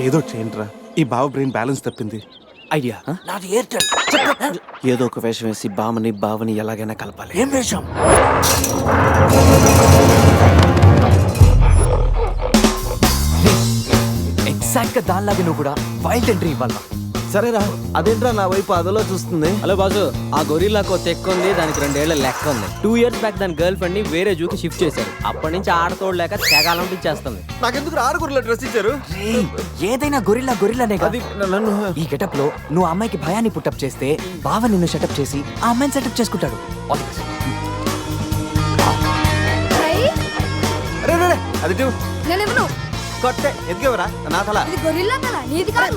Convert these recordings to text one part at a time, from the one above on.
ఏదో చేయండిరా, ఈ బావ బ్రెయిన్ బ్యాలెన్స్ తప్పింది. ఐడియా. నాది ఎయిర్టెల్. ఏదో ఒక వేషం వేసి బావని ఎలాగైనా కలపాలి. ఏం వేషం? ఎగ్జాక్ట్ గా దానిలాగే నువ్వు కూడా వైల్డ్ ఎంట్రీ ఇవ్వాలా. సరేరా, అదేంట్రా నా వైపు అదలో చూస్తుంది. హలో బాసు, ఆ గొరిల్లాకు తెక్క ఉంది, దానికి 2 ఏళ్ల లెక్క ఉంది. 2 years బ్యాక్ దాని గర్ల్ ఫ్రెండ్ ని వేరే జూకి షిఫ్ట్ చేశారు. అప్పటి నుంచి ఆడతోడలేక తెగాలంటించేస్తుంది. నాకెందుకు 6 గుర్రెల డ్రెస్ ఇచ్చారు? రేయ్, ఏదైనా గొరిల్లానే కదా. అది నన్ను ఈ గెటప్ లో నువ్వు ఆ అమ్మాయికి భయాన్ని పుట్టప్ చేస్తే బావ నిన్ను సెటప్ చేసి ఆ అమ్మాయిని సెటప్ చేసుకుంటాడు. All the best. రే రే రే, అది ఇటు. నేనెవను? కొట్టే ఎదిగేవరా నా తల. ఇది గొరిల్లా తల, నీది కాదు.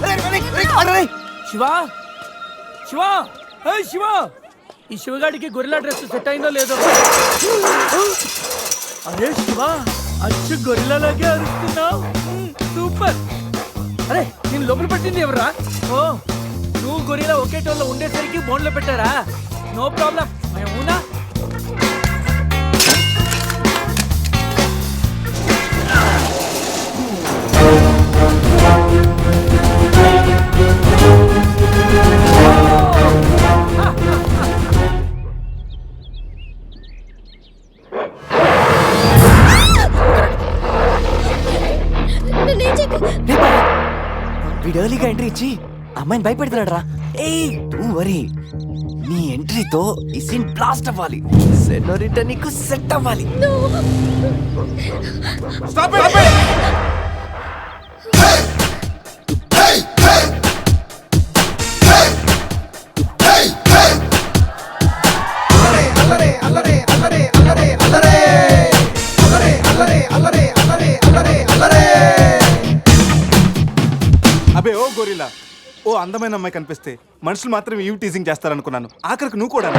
శివా, శివా, శివ, ఈ శివగాడికి గొరిల్లా డ్రెస్ సెట్ అయిందో లేదో. అరే శివ, అచ్చు గొరిల్లాలాగే అరుస్తున్నావు. సూపర్. అరే నేను లోపల పట్టింది ఎవరా? ఓ, నువ్వు గొరిల్లా ఒకే టోన్లో ఉండేసరికి బోన్లో పెట్టారా? నో ప్రాబ్లం, మేమునా. నేనేం చేయకు. వీడు ఎర్లీగా ఎంట్రీ ఇచ్చి అమ్మాయిని భయపెడుతున్నాడు రా. ఏయ్ డోంట్ వరీ, నీ ఎంట్రీతో ఈ సీన్ బ్లాస్ట్ అవ్వాలి. సెనోరిటా నీకు సెట్ అవ్వాలి. Stop it! అబే ఓ గొరిల్లా, ఓ అందమైన అమ్మాయి కనిపిస్తే మనుషులు మాత్రం ఈవ్ టీజింగ్ చేస్తారనుకున్నాను. ఆఖరికి నువ్వు కూడా.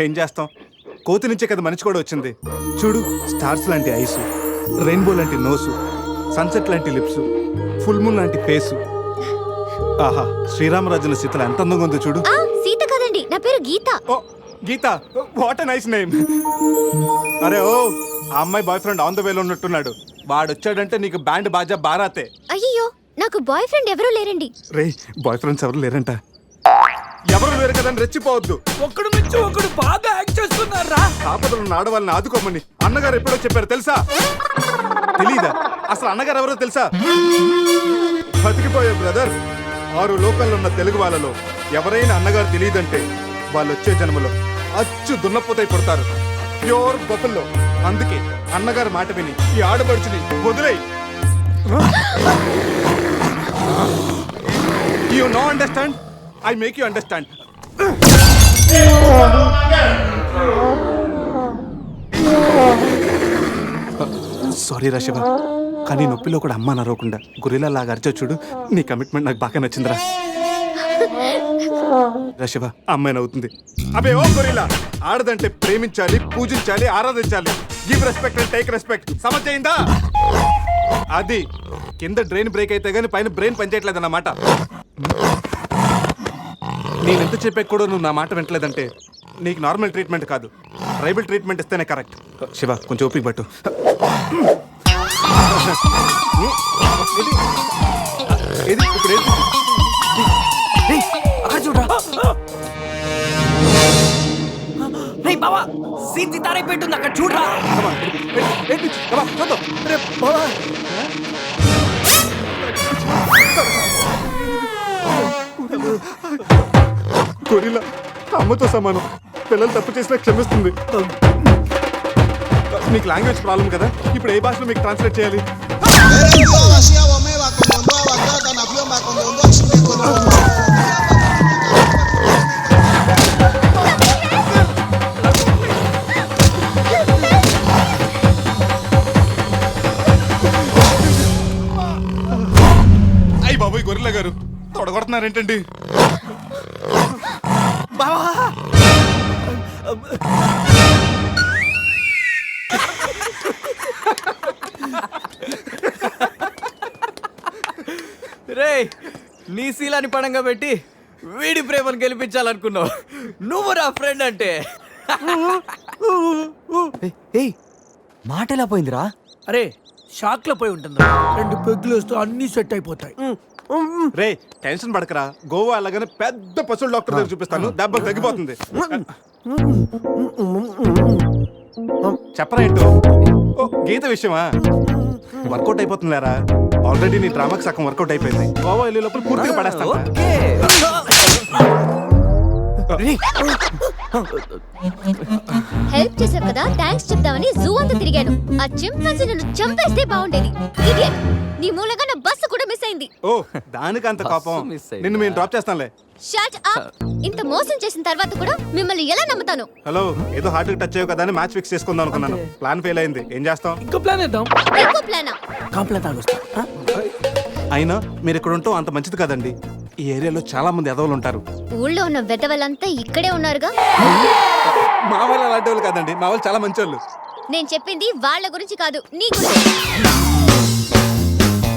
ఏం చేస్తాం, కోతి నుంచే కదా మనిషి కూడా వచ్చింది. చూడు, స్టార్స్ లాంటి ఐసు, రెయిన్బో లాంటి నోసు, సన్సెట్ లాంటి లిప్స్, ఫుల్ మూన్ లాంటి ఫేసు. ఆహా, శ్రీరామరాజుల సీతలు ఎంత అందంగా ఉందో చూడు. ఆ, సీత కదండి, నా పేరు గీత. ఓ గీత, వాట్ ఎ నైస్ నేమ్. అరే ఓ, ఆ అమ్మాయి బాయ్ ఫ్రెండ్ ఆన్ ద వేలో ఉన్నట్టున్నాడు. వాడు వచ్చాడంటే నీకు బ్యాండ్ బాజా బారాతే. అయ్యో, నాకు బాయ్ ఫ్రెండ్ ఎవరూ లేరండి. రే, బాయ్ ఫ్రెండ్స్ ఎవరు లేరంట. ఎవరు లేరు కదా అని రెచ్చిపోవద్దు. ఒకడు నుంచి ఒకడు బాగా యాక్ట్ చేస్తున్నారా? ఆపదలు ఉన్న ఆడవాళ్ళని ఆదుకోమని అన్నగారు ఎప్పుడో చెప్పారు తెలుసా? తెలీదా? అసలు అన్నగారు ఎవరో తెలుసా? బతికిపోయే బ్రదర్, 6 లోకల్లో ఉన్న తెలుగు వాళ్ళలో ఎవరైనా అన్నగారు తెలియదంటే వాళ్ళు వచ్చే జన్మలో అచ్చు దున్నపోతై పుడతారు. ప్యూర్ బొఫల్లో. అందుకే అన్నగారు మాట విని ఈ ఆడపడుచుని వదిలేయి. You know understand? I make you understand. Sorry రా శివ, కానీ నొప్పిలో కూడా అమ్మ నరవకుండా గురిలా లాగా అరిచా చూడు. నీ కమిట్మెంట్ నాకు బాగా నచ్చిందిరా. రా శివ, అమ్మాయి నవ్వుతుంది. అబే ఓ గురిలా, ఆడదంటే ప్రేమించాలి, పూజించాలి, ఆరాధించాలి. Give respect and take respect. సమజైందా? అది కింద డ్రైన్ బ్రేక్ అయితే గానీ పైన బ్రెయిన్ పనిచేయట్లేదు అన్నమాట. నేను ఎంత చెప్పాక కూడా నువ్వు నా మాట వింటలేదంటే నీకు నార్మల్ ట్రీట్మెంట్ కాదు, ట్రైబల్ ట్రీట్మెంట్ ఇస్తేనే కరెక్ట్. శివ, కొంచెం ఓపిక పట్టు. ఇది ఇప్పుడు ఏంటి? రేయ్, అక్కడ చూడరా. రేయ్ బావా, సీన్ తారైపోయింది అక్కడ చూడరా. Come on, ఏంటి? Come on, చూద్దాం. రే బావా. గొరిల్లా అమ్మతో సమానం. పిల్లలు తప్పు చేసినా క్షమిస్తుంది. మీకు లాంగ్వేజ్ ప్రాబ్లం కదా, ఇప్పుడు ఏ భాషలో మీకు ట్రాన్స్లేట్ చేయాలి? అయ్యి బాబోయ్, గొరిల్లా గారు తొడగొడుతున్నారేంటండి? బావా, రేయ్, నీ శీలాన్ని పడంగా పెట్టి వీడి ప్రేమను గెలిపించాలనుకున్నావు. నువ్వు నా ఫ్రెండ్ అంటే. ఏయ్ మాట ఎలా పోయిందిరా? అరే షాక్ లో పోయి ఉంటుంది 2 పెగ్గులు వస్తూ అన్ని సెట్ అయిపోతాయి. రే టెన్షన్ పడకరా, గోవా అలాగనే పెద్ద పశువుల డాక్టర్ దగ్గర చూపిస్తాను, దెబ్బ తగ్గిపోతుంది. చెప్పరా ఏంటో? ఓ గీత విషయమా? వర్కౌట్ అయిపోతుందిలేరా, ఆల్రెడీ నీ డ్రామాకి సగం వర్కౌట్ అయిపోయింది. గోవా వెళ్ళే లోపల పూర్తిగా పడేస్తాను. ఓకే. హెల్ప్ చేసావు కదా, థ్యాంక్స్ చెప్దామని జూ అంతా తిరిగాను. ఆ చింపాంజీ నన్ను చంపేస్తే బాగుండేది. ఇడియట్, నీ మూలంగా నా బస్సు కూడా మిస్ అయింది. ఓ దానికి అంత కోపం? బస్సు మిస్ అయిందా? నిన్ను మేము డ్రాప్ చేస్తానులే. Shut up. ఇంత మోసం చేసిన తర్వాత కూడా మిమ్మల్ని ఎలా నమ్ముతాను? హలో, ఏదో హార్ట్ టచ్ అయ్యో కదా అని మ్యాచ్ ఫిక్స్ చేసుకుందాం అనుకున్నాను. ప్లాన్ ఫెయిల్ అయింది, ఏం చేస్తాం? ఇంకో ప్లాన్ వేద్దాం. ఇంకో ప్లానా? కాంప్లైంట్ తాగొస్తా. అయినా మీరు ఇక్కడ ఉంటాం అంత మంచిది కదండి. ఈ ఏరియాలో చాలా మంది ఎదవలు ఉంటారు. ఊళ్ళో ఉన్న వెధవలంతా ఇక్కడే ఉన్నారుగా. మా వాళ్ళు అలాంటి వాళ్ళు కాదండి, మా వాళ్ళు చాలా మంచి వాళ్ళు. నేను చెప్పింది వాళ్ళ గురించి కాదు, నీ గురించి.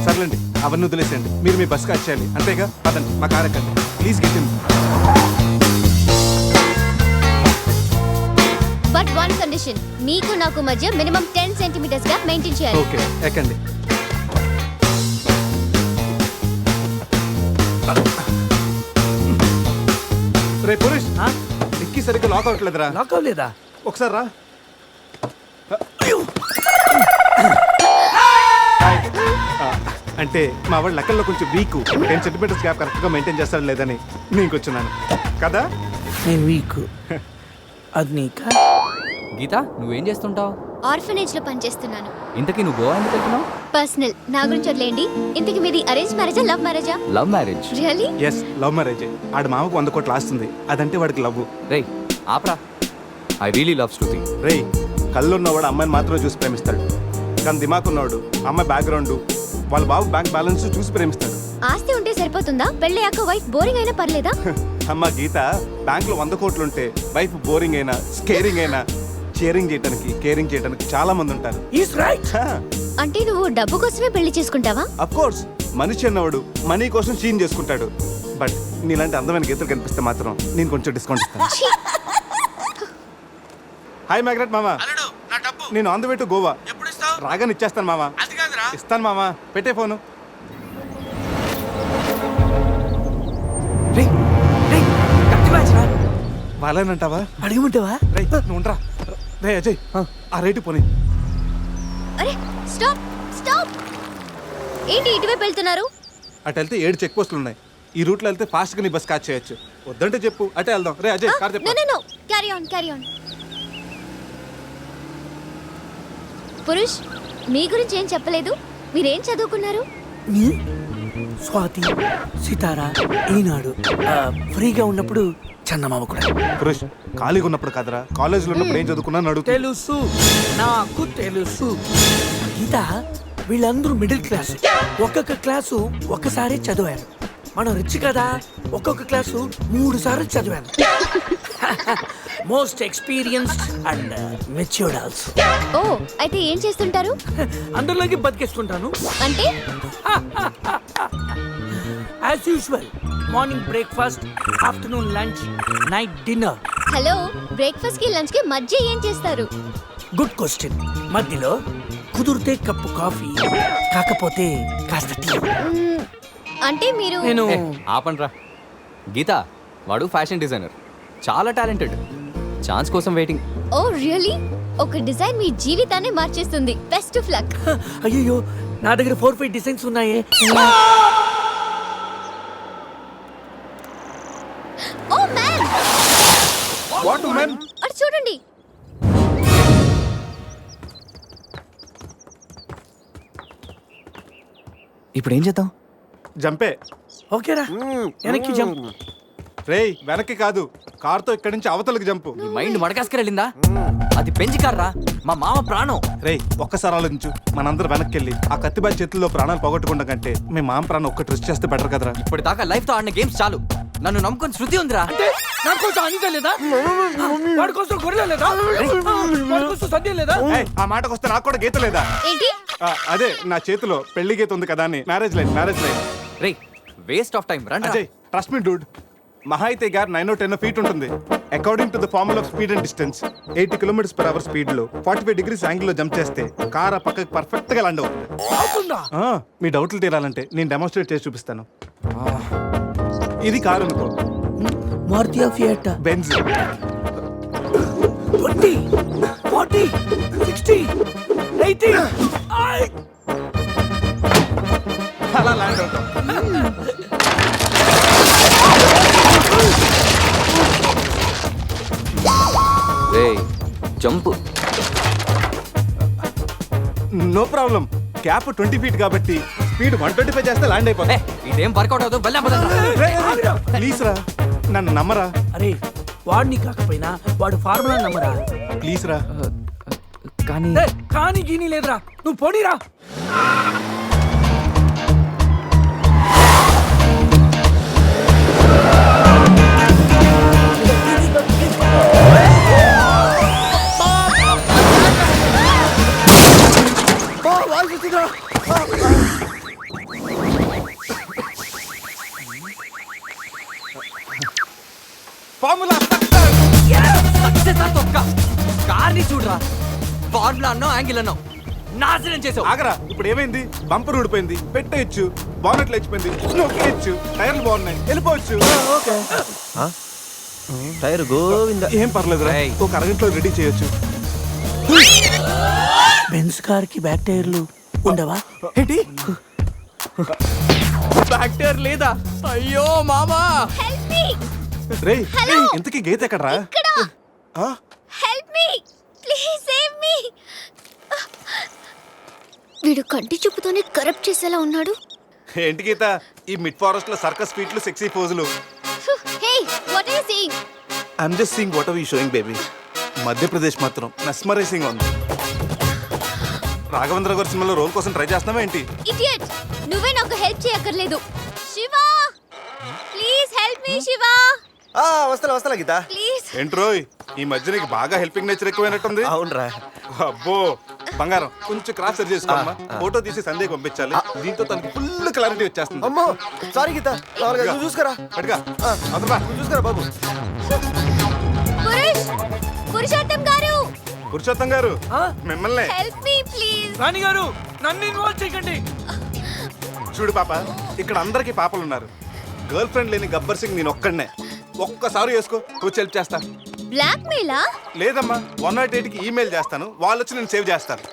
సర్లేండి, అవన్నీ వదిలేసేయండి. మీరు మీ బస్కి వచ్చేయాలి అంతేగా. పదండి, మా కార్ ఎక్కండి please. Get in. But one condition, మీకు నాకు మధ్య మినిమం 10 సెంటీమీటర్స్ గా మెయింటైన్ చేయాలి. ఓకే ఎక్కండి. రే పురుష్, డిక్కీ సరిగ్గా లాక్ అవ్వట్లేదురా. లాక్ అవ్వలేదా? ఒకసారి రా. అంటే మా వాడు లెక్కల్లో కొంచెం వీక్, 10 సెంటీమీటర్స్ గ్యాప్ కరెక్ట్గా మెయింటైన్ చేస్తాడు లేదని నేను వచ్చున్నాను కదా. నేను వీక్. అది నీకా? గీత, నువ్వేం చేస్తుంటావు? ఆర్ఫనేజ్ లో పనిచేస్తున్నాను. ఇంతకీ నువ్వు గోవా ఎందుకు వెళ్తున్నావు? పర్సనల్, నా గురించి వదిలేండి. ఇంతకి మీది అరేంజ్ మ్యారేజా, లవ్ మ్యారేజా? Love marriage. Really? Yes, love marriage. ఆడు మామకు 100 కోట్లు ఆస్తుంది, అదంటే వాడికి లవ్. రేయ్ ఆపరా, ఐ రియలీ లవ్ శృతి. రేయ్, కళ్ళున్నవాడు అమ్మాయిని మాత్రమే చూసి ప్రేమిస్తాడు, కానీ దిమాక్ ఉన్నవాడు అమ్మాయి బ్యాక్గ్రౌండ్, వాళ్ళ బాబు బ్యాంక్ బ్యాలెన్స్ చూసి ప్రేమిస్తాడు. ఆస్తి ఉంటే సరిపోతుందా? పెళ్ళయ్యాక వైఫ్ బోరింగ్ అయినా పర్లేదా? అమ్మ గీత, బ్యాంక్ లో 100 కోట్లు ఉంటే వైఫ్ బోరింగ్ అయినా స్కేరింగ్ అయినా షేరింగ్ చేయడానికి కేరింగ్ చేయడానికి చాలా మంది ఉంటారు. Is right. అంటే నువ్వు డబ్బు కోసమే పెళ్లి చేసుకుంటావా? అఫ్ కోర్స్, మనిషి అన్నవాడు మనీ కోసం చీన్ చేసుకుంటాడు. బట్ నీలాంటి అందమైన గీతలు కనిపిస్తే మాత్రం నేను కొంచెం డిస్కౌంట్ ఇస్తాను. ఛీ! హాయ్ మ్యాగ్రెట్ మామా, నేను on the way to Goa. ఎప్పుడు ఇస్తావు? రాగానే ఇచ్చేస్తాను మామా. అది కాదురా. ఇస్తాను మామా, పెట్టే ఫోను. రేయ్ రేయ్, కత్తి మ్యాచ్ రా. వాళ్ళేనంటావా? అడిగమంటావా? రే నువ్వు ఉండరా. రే అజయ్, ఆ రేటు పోనీ. అరే స్టాప్ స్టాప్! ఏంటి ఇటువైపు వెళ్తున్నారు? అటు వెళ్తే 7 చెక్ పోస్టులు ఉన్నాయి. ఈ రూట్లో వెళ్తే ఫాస్ట్గా నీ బస్ క్యాచ్ చేయొచ్చు. వద్దంటే చెప్పు, అటే వెళ్దాం. రే అజయ్, కార్ నో చెప్పు. No no, carry on carry on. Purush, మీ గురించి ఏం చెప్పలేదు. మీరేం చదువుకున్నారు? స్వాతి, సితారా, ఈనాడు. ఫ్రీగా ఉన్నప్పుడు చందమామ కూడా. పురుష్, ఖాళీగా ఉన్నప్పుడు కదరా, కాలేజీలో ఉన్నప్పుడు ఏం చదువుకున్నాను అడుగుతా. తెలుసు, నాకు తెలుసు. గీత, వీళ్ళందరూ మిడిల్ క్లాస్. ఒక్కొక్క క్లాసు ఒక్కసారి చదివారు. మనం రిచ్ కదా, ఒక్కొక్క క్లాసు 3 సార్లు చదివాను. Most experienced and matured also. Oh, అయితే ఏం చేస్తుంటారు? అందరిలోకి బతికేస్తుంటాను. అంటే as usual, morning breakfast, afternoon lunch, night dinner. Hello, breakfast కి లంచ్ కి మధ్య ఏం చేస్తారు? Good question. మధ్యలో కుదిరితే కప్పు కాఫీ, కాకపోతే కాస్త టీ. మ్మ్, అంటే మీరు నేను ఆపండ్రా. గీత, వాడు ఫ్యాషన్ డిజైనర్, చాలా టాలెంటెడ్. ఛాన్స్ కోసం వెయిటింగ్. ఓ రియల్లీ? ఒక డిజైన్ మీ జీవితాన్ని మార్చేస్తుంది. Best of luck. అయ్యో, నా దగ్గర 4-5 డిజైన్స్ ఉన్నాయే. Oh man, what man? అటు చూడండి. ఇప్పుడు ఏం చేద్దాం? జంపే. ఓకేరా, వెనక్కి జంప్. రేయ్, వెనక్కి కాదు, కార్తో ఇక్కడి నుంచి అవతలకి జంపు. నీ మైండ్ మడకాసుకెళ్ళిందా? అది పెంచి కార్రా, మా మామ ప్రాణం. రేయ్, ఒక్కసారి ఆలోచించు. మనందరం వెనక్కి వెళ్ళి ఆ కత్తిబాయి చేతుల్లో ప్రాణాలు పోగొట్టుకుంటా కంటే మీ మామ ప్రాణం ఒక్కటి రిస్క్ చేస్తే బెటర్ కదరా. ఇప్పటిదాకా లైఫ్ తో ఆడిన గేమ్స్ చాలు. నన్ను నమ్ముకొని శృతి ఉందిరా. అంటే నా కోసం అనిత లేదా? వాడి కోసం గొర్రె లేదా? వాడి కోసం సద్య లేదా? ఏయ్, ఆ మాటకు వస్తే నాకు కూడా గీత లేదా? ఏంటి? అదే నా చేతిలో పెళ్లి గీత ఉంది కదా అని. Marriage line. Ray waste of time రండి. అజయ్, ట్రస్ట్ మీ డూడ్, మహా అయితే గారు 9 or 10 ఫీట్ ఉంటుంది. According to the formula of speed and distance 80 km/h speed లో 45 degrees యాంగిల్ లో జంప్ చేస్తే కార్ ఆ పక్కకి పర్ఫెక్ట్ గా ల్యాండ్ అవుతుంది. అవుతుందా? మీ డౌట్లు తీరాలంటే నేను డెమోన్స్ట్రేట్ చేసి చూపిస్తాను. ఇది కార్ అనుకో, మారుతి ఫియట్ బెంజ్. 20 40 60 80 అలా ల్యాండ్ అవుతాం. రేయ్ jump. No problem. Gap 20 feet కాబట్టి స్పీడ్ 125 చేస్తే ల్యాండ్ అయిపోతుంది. ఇదేం వర్కౌట్ అవుతుంది వెళ్ళా. ప్లీజ్ రా, నన్ను నమ్మరా అరే వాడిని కాకపోయినా వాడు ఫార్ములా నమ్మరా. ప్లీజ్ రా. కానీ ఏయ్, కానీ గీనీ లేదురా, నువ్వు పోనీరా. ఫార్ములా సక్సెస్ ఆ తొక్క. కార్ని చూడరా, ఫార్ములా అన్నావు యాంగిల్ అన్నావు, నాశనం చేసావు. ఆగరా. ఇప్పుడు ఏమైంది? బంపర్ ఊడిపోయింది, పెట్టేయచ్చు. బానెట్లు లేచిపోయింది, నొక్కేయచ్చు. టైర్లు బాగున్నాయి, వెళ్ళిపోవచ్చు. టైర్ గోవింద. ఏం పర్లేదు రా, ఏయ్. ఒక అరగంటలో రెడీ చేయొచ్చు. బెంజ్ కార్ కి బ్యాక్ టైర్లు ఉండవా? ఏంటి? ఫ్యాక్టర్ లేదా? అయ్యో మామా. Help me. రేయ్, హలో. ఇంతకీ గీత ఎక్కడరా? ఇక్కడ. ఆ? Help me. Please save me. వీడు కంటి చూపుతోనే కరప్ట్ చేసేలా ఉన్నాడు. ఏంటి గీత, ఈ మిడ్ ఫారెస్ట్ లో సర్కస్ ఫీట్లు, సెక్సీ పోజులు? Hey, what are you saying? I'm just seeing what are you showing baby. Madhya Pradesh మాత్రం మెస్మరైజింగ్ ఉంది. రాఘవేంద్ర గారి సినిమాలో రోల్ కోసం ట్రై చేస్తున్నావా ఏంటి? ఇడియట్, నువ్వే నాకు హెల్ప్ చేయక్కర్లేదు. Shiva, please help me Shiva. వస్తా గీత. ప్లీజ్. ఏంట్రోయ్, ఈ మధ్య నీకు బాగా హెల్పింగ్ నేచర్ ఎక్కువైనట్టుంది. అవునరా. అబ్బో బంగారం, కొంచెం క్రాస్ సెర్చ్ చేసుకోమ్మా. ఫోటో తీసి సందేహ్ పంపించాలి. దీంతో తనకి ఫుల్ క్లారిటీ వచ్చేస్తుంది. అమ్మో సారీ గీత. నువ్వు చూసుకురా. పట్టుగా అదరా. చూసుకురా బాబు. పురుషోత్తం గారు, పురుషోత్తం గారు, మిమ్మల్ని. Help me please. రాణి గారు నన్ను ఇన్వాల్వ్ చేయకండి. చూడు పాప, ఇక్కడ అందరికి పాపలు ఉన్నారు. గర్ల్ ఫ్రెండ్ లేని గబ్బర్ సింగ్ నేను ఒక్కడనే. ఒక్కసారి వేసుకో, కూర్చో హెల్ప్ చేస్తా. బ్లాక్ మెయిలా? లేదమ్మా, 108కి ఈమెయిల్ చేస్తాను, వాళ్ళు వచ్చి నేను సేవ్ చేస్తాను.